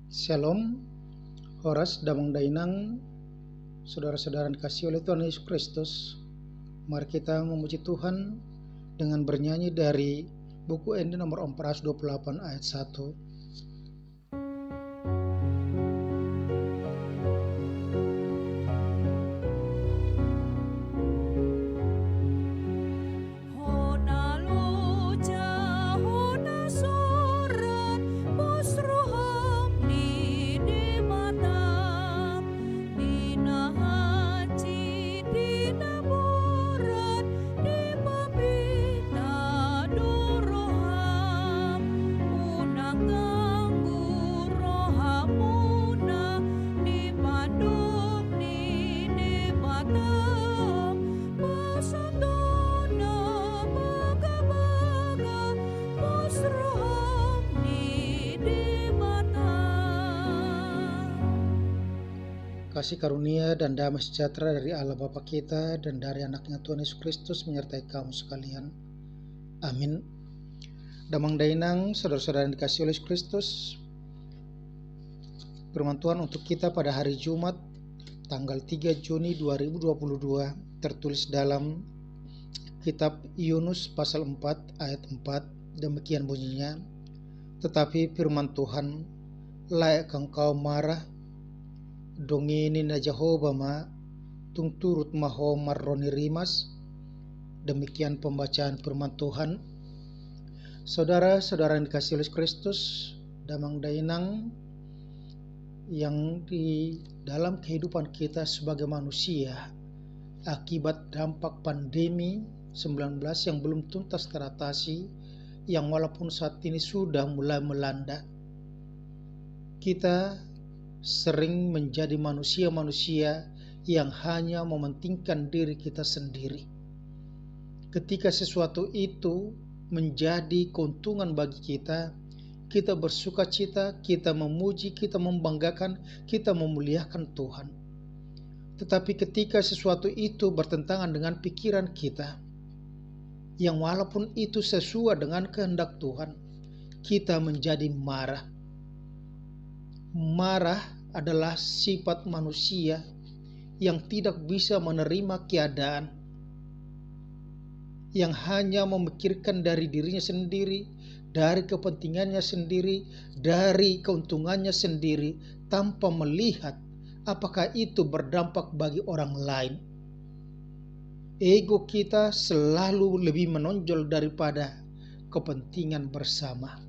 Shalom, Horas Damang Dainang, saudara-saudara dikasih oleh Tuhan Yesus Kristus. Mari kita memuji Tuhan dengan bernyanyi dari buku ND nomor 428 ayat 1. Kasih karunia dan damai sejahtera dari Allah Bapa kita dan dari anaknya Tuhan Yesus Kristus menyertai kamu sekalian. Amin. Damang Dainang, saudara-saudara yang dikasih oleh Yesus Kristus, firman Tuhan untuk kita pada hari Jumat tanggal 3 Juni 2022 tertulis dalam kitab Yunus pasal 4 ayat 4. Demikian bunyinya, tetapi firman Tuhan, layak engkau marah dongini na Jehovah ma tung turut maho marroni rimas. Demikian pembacaan firman Tuhan. Saudara-saudara yang dikasihi oleh Kristus, Damang Dainang, yang di dalam kehidupan kita sebagai manusia akibat dampak pandemi 19 yang belum tuntas teratasi, yang walaupun saat ini sudah mulai melanda, kita sering menjadi manusia-manusia yang hanya mementingkan diri kita sendiri. Ketika sesuatu itu menjadi keuntungan bagi kita, kita bersuka cita, kita memuji, kita membanggakan, kita memuliakan Tuhan. Tetapi ketika sesuatu itu bertentangan dengan pikiran kita, yang walaupun itu sesuai dengan kehendak Tuhan, kita menjadi marah. Marah adalah sifat manusia yang tidak bisa menerima keadaan, yang hanya memikirkan dari dirinya sendiri, dari kepentingannya sendiri, dari keuntungannya sendiri, tanpa melihat apakah itu berdampak bagi orang lain. Ego kita selalu lebih menonjol daripada kepentingan bersama.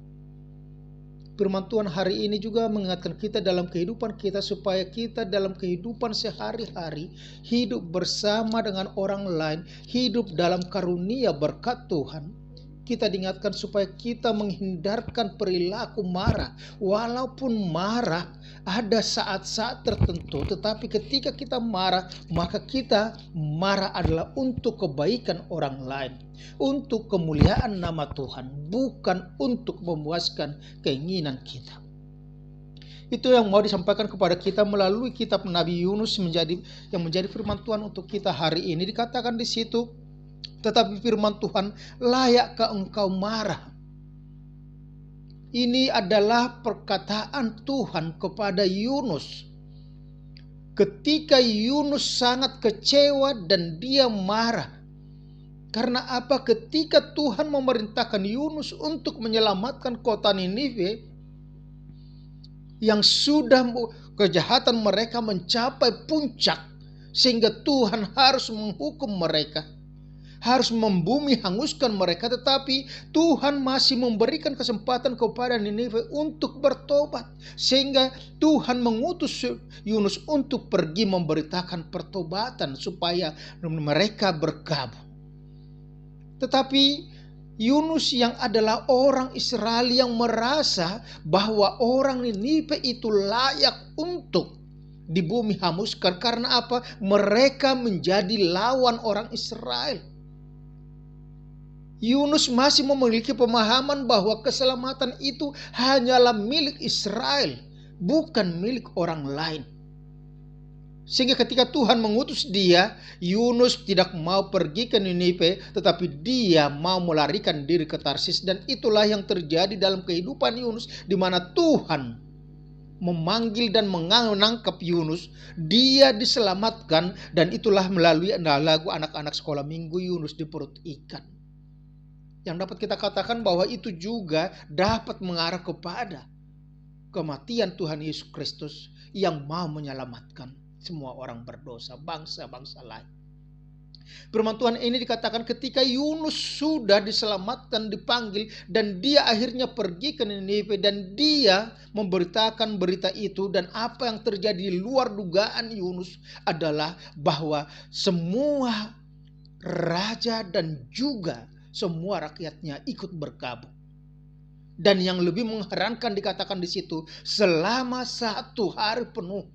Firman Tuhan hari ini juga mengingatkan kita dalam kehidupan kita supaya kita dalam kehidupan sehari-hari hidup bersama dengan orang lain, hidup dalam karunia berkat Tuhan. Kita diingatkan supaya kita menghindarkan perilaku marah. Walaupun marah ada saat-saat tertentu, tetapi ketika kita marah, maka kita marah adalah untuk kebaikan orang lain, untuk kemuliaan nama Tuhan, bukan untuk memuaskan keinginan kita. Itu yang mau disampaikan kepada kita melalui kitab Nabi Yunus yang menjadi firman Tuhan untuk kita hari ini. Dikatakan di situ, tetapi firman Tuhan, layakkah engkau marah? Ini adalah perkataan Tuhan kepada Yunus. Ketika Yunus sangat kecewa dan dia marah. Karena apa? Ketika Tuhan memerintahkan Yunus untuk menyelamatkan kota Niniwe, yang sudah kejahatan mereka mencapai puncak, sehingga Tuhan harus menghukum mereka, harus membumi hanguskan mereka, tetapi Tuhan masih memberikan kesempatan kepada Niniwe untuk bertobat, sehingga Tuhan mengutus Yunus untuk pergi memberitakan pertobatan supaya mereka bergabung. Tetapi Yunus yang adalah orang Israel yang merasa bahwa orang Niniwe itu layak untuk di bumi hanguskan. Karena apa? Mereka menjadi lawan orang Israel. Yunus masih memiliki pemahaman bahwa keselamatan itu hanyalah milik Israel, bukan milik orang lain. Sehingga ketika Tuhan mengutus dia, Yunus tidak mau pergi ke Niniwe, tetapi dia mau melarikan diri ke Tarsis. Dan itulah yang terjadi dalam kehidupan Yunus, di mana Tuhan memanggil dan menangkap Yunus, dia diselamatkan, dan itulah melalui lagu anak-anak sekolah minggu, Yunus di perut ikan. Yang dapat kita katakan bahwa itu juga dapat mengarah kepada kematian Tuhan Yesus Kristus yang mau menyelamatkan semua orang berdosa, bangsa-bangsa lain. Firman Tuhan ini dikatakan ketika Yunus sudah diselamatkan, dipanggil, dan dia akhirnya pergi ke Niniwe, dan dia memberitakan berita itu, dan apa yang terjadi di luar dugaan Yunus adalah bahwa semua raja dan juga semua rakyatnya ikut berkabung. Dan yang lebih mengherankan dikatakan di situ, selama 1 hari penuh,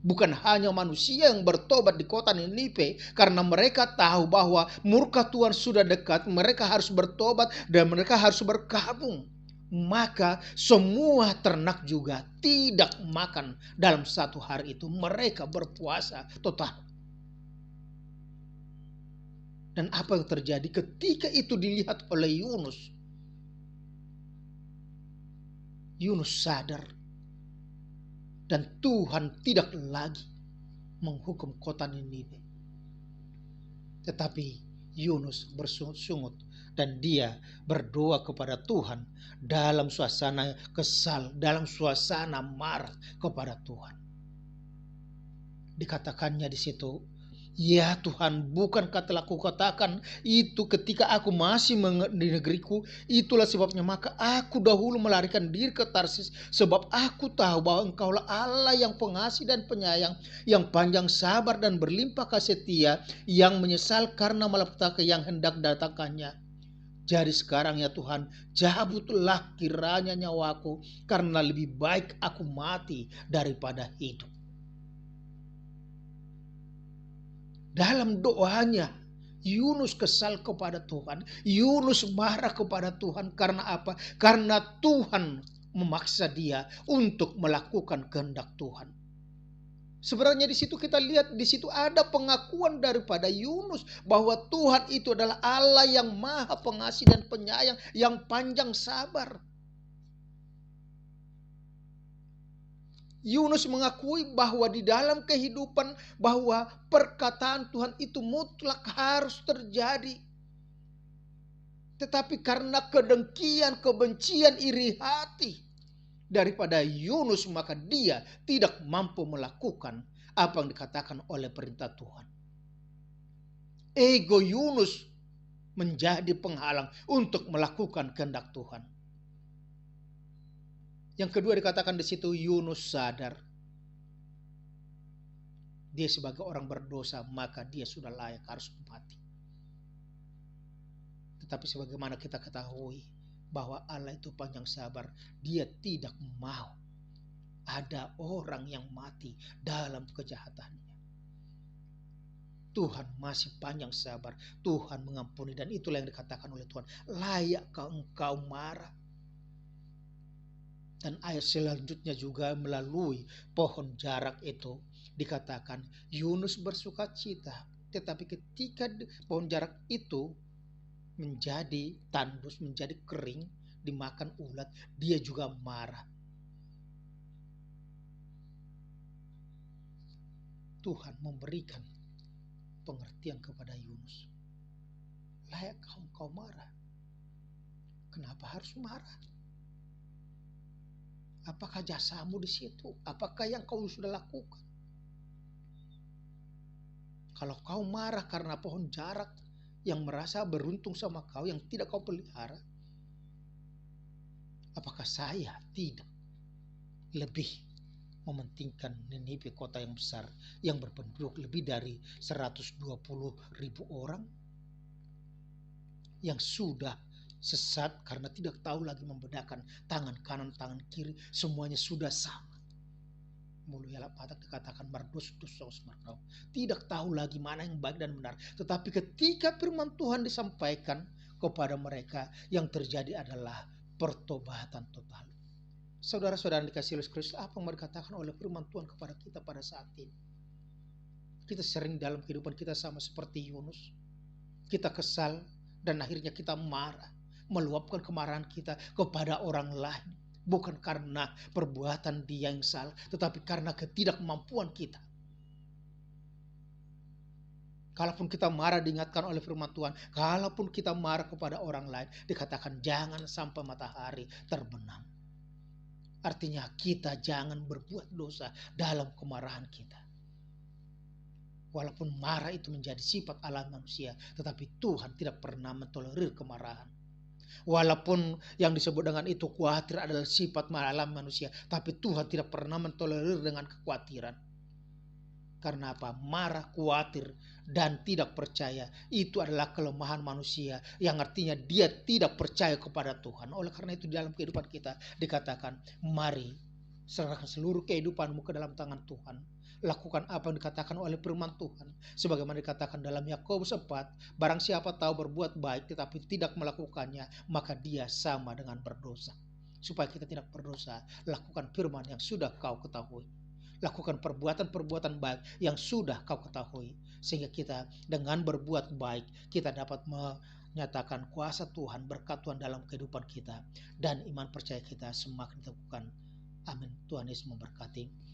bukan hanya manusia yang bertobat di kota Niniwe, karena mereka tahu bahwa murka Tuhan sudah dekat, mereka harus bertobat dan mereka harus berkabung. Maka semua ternak juga tidak makan dalam 1 hari itu. Mereka berpuasa total. Dan apa yang terjadi ketika itu dilihat oleh Yunus? Yunus sadar. Dan Tuhan tidak lagi menghukum kota Niniwe. Tetapi Yunus bersungut-sungut dan dia berdoa kepada Tuhan dalam suasana kesal, dalam suasana marah kepada Tuhan. Dikatakannya di situ, ya Tuhan, bukankah telah kukatakan itu ketika aku masih di negeriku? Itulah sebabnya maka aku dahulu melarikan diri ke Tarsis, sebab aku tahu bahwa Engkaulah Allah yang pengasih dan penyayang, yang panjang sabar dan berlimpah kasih setia, yang menyesal karena malapetaka yang hendak datangkannya. Jadi sekarang ya Tuhan, cabutlah kiranya nyawaku, karena lebih baik aku mati daripada hidup. Dalam doanya, Yunus kesal kepada Tuhan. Yunus marah kepada Tuhan. Karena apa? Karena Tuhan memaksa dia untuk melakukan kehendak Tuhan. Sebenarnya di situ kita lihat, di situ ada pengakuan daripada Yunus bahwa Tuhan itu adalah Allah yang maha pengasih dan penyayang, yang panjang sabar. Yunus mengakui bahwa di dalam kehidupan bahwa perkataan Tuhan itu mutlak harus terjadi. Tetapi karena kedengkian, kebencian, iri hati daripada Yunus, maka dia tidak mampu melakukan apa yang dikatakan oleh perintah Tuhan. Ego Yunus menjadi penghalang untuk melakukan kehendak Tuhan. Yang kedua dikatakan di situ, Yunus sadar dia sebagai orang berdosa, maka dia sudah layak harus mati. Tetapi sebagaimana kita ketahui bahwa Allah itu panjang sabar, dia tidak mau ada orang yang mati dalam kejahatannya. Tuhan masih panjang sabar, Tuhan mengampuni, dan itulah yang dikatakan oleh Tuhan, layakkah engkau marah? Dan ayat selanjutnya juga melalui pohon jarak itu dikatakan Yunus bersuka cita. Tetapi ketika pohon jarak itu menjadi tandus, menjadi kering, dimakan ulat, dia juga marah. Tuhan memberikan pengertian kepada Yunus. Layakkah engkau marah? Kenapa harus marah? Apakah jasamu di situ? Apakah yang kau sudah lakukan? Kalau kau marah karena pohon jarak yang merasa beruntung sama kau, yang tidak kau pelihara, apakah saya tidak lebih mementingkan Niniwe, kota yang besar yang berpenduduk lebih dari 120.000 orang yang sudah sesat karena tidak tahu lagi membedakan tangan kanan, tangan kiri, semuanya sudah sama. Mulyalah Patak dikatakan mardus sos mardau. Tidak tahu lagi mana yang baik dan benar. Tetapi ketika firman Tuhan disampaikan kepada mereka, yang terjadi adalah pertobatan total. Saudara-saudara dikasihi Yesus Kristus, apa yang dikatakan oleh firman Tuhan kepada kita pada saat ini? Kita sering dalam kehidupan kita sama seperti Yunus. Kita kesal dan akhirnya kita marah, meluapkan kemarahan kita kepada orang lain. Bukan karena perbuatan dia yang salah, tetapi karena ketidakmampuan kita. Kalaupun kita marah diingatkan oleh firman Tuhan, kalaupun kita marah kepada orang lain, dikatakan jangan sampai matahari terbenam. Artinya kita jangan berbuat dosa dalam kemarahan kita. Walaupun marah itu menjadi sifat alam manusia, tetapi Tuhan tidak pernah mentolerir kemarahan. Walaupun yang disebut dengan itu khawatir adalah sifat alam manusia, tapi Tuhan tidak pernah mentolerir dengan kekhawatiran. Karena apa? Marah, khawatir, dan tidak percaya itu adalah kelemahan manusia, yang artinya dia tidak percaya kepada Tuhan. Oleh karena itu dalam kehidupan kita dikatakan, mari serahkan seluruh kehidupanmu ke dalam tangan Tuhan. Lakukan apa yang dikatakan oleh firman Tuhan. Sebagaimana dikatakan dalam Yakobus 4, barang siapa tahu berbuat baik tetapi tidak melakukannya, maka dia sama dengan berdosa. Supaya kita tidak berdosa, lakukan firman yang sudah kau ketahui. Lakukan perbuatan-perbuatan baik yang sudah kau ketahui. Sehingga kita dengan berbuat baik, kita dapat menyatakan kuasa Tuhan, berkat Tuhan dalam kehidupan kita. Dan iman percaya kita semakin diteguhkan. Amin. Tuhan Yesus memberkati.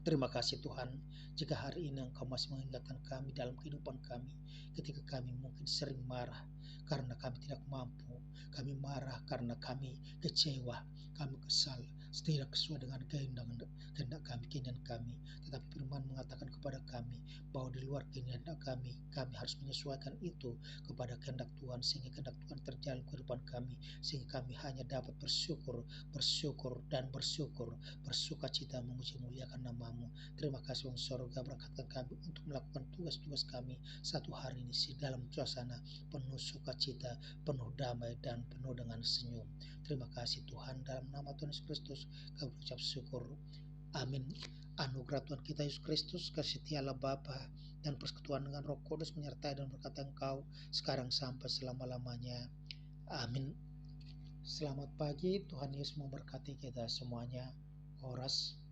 Terima kasih Tuhan, jika hari ini Engkau masih mengingatkan kami dalam kehidupan kami, ketika kami mungkin sering marah karena kami tidak mampu, kami marah karena kami kecewa, kami kesal, tidak sesuai dengan kehendak kami, keinginan kami. Tetapi firman mengatakan kepada kami bahwa di luar kehendak kami harus menyesuaikan itu kepada kehendak Tuhan, sehingga kehendak Tuhan terjalin kehidupan kami, sehingga kami hanya dapat bersyukur, bersuka cita memuji muliakan nama. Terima kasih Tuhan Sorga, berkatkan kami untuk melakukan tugas-tugas kami satu hari ini dalam suasana penuh sukacita, penuh damai, dan penuh dengan senyum. Terima kasih Tuhan, dalam nama Tuhan Yesus Kristus kami ucap syukur. Amin. Anugerah Tuhan kita Yesus Kristus, kasih setia Allah Bapa, dan persekutuan dengan Roh Kudus menyertai dan berkata Engkau sekarang sampai selama-lamanya. Amin. Selamat pagi, Tuhan Yesus memberkati kita semuanya. Horas.